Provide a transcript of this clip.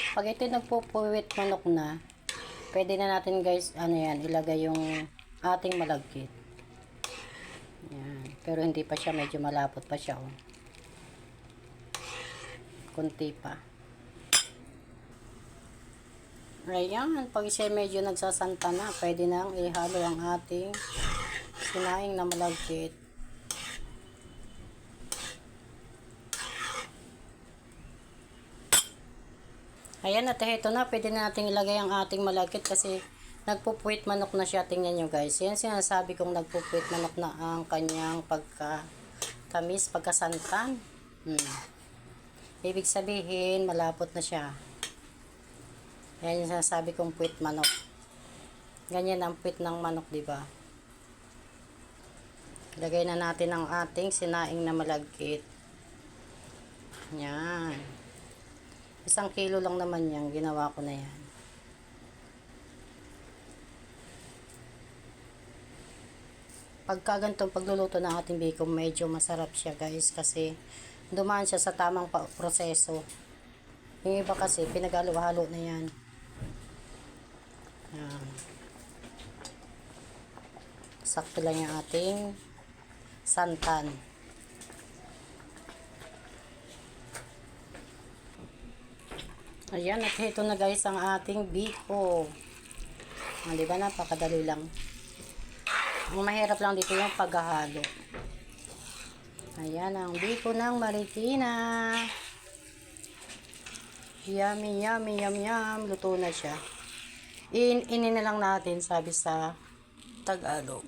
Pag ito nagpupuwit manok na, pwede na natin guys, ilagay yung ating malagkit. Yan. Pero hindi pa siya, medyo malapot pa siya. Oh. Kunti pa. Ayan, pag siya medyo nagsasanta na, pwede nang ihalo ang ating sinaing na malagkit. Ayan, at ito na, pwede na natin ilagay ang ating malagkit kasi nagpupuwit manok na siya. Tingnan nyo guys. Yan sinasabi kong nagpupuwit manok na ang kanyang pagka-tamis, pagkasantan. Ibig sabihin, malapot na siya. Yan yung sinasabi kong puwit manok. Ganyan ang puwit ng manok, diba? Ilagay na natin ang ating sinaing na malagkit. Yan. 1 kilo lang naman yan. Ginawa ko na yan. Pagka ganitong pagluluto ng ating bacon, medyo masarap siya guys. Kasi dumaan siya sa tamang proseso. Yung iba kasi, pinagalo-halo na yan. Yan. Sakto lang yung ating santan. Ayan, at ito na guys ang ating biko. Diba, napakadali lang. Ang mahirap lang dito yung paghahalo. Ayan ang biko ng Marikina. Yummy, yummy, yum, yum. Luto na siya. Inin na lang natin, sabi sa Tagalog.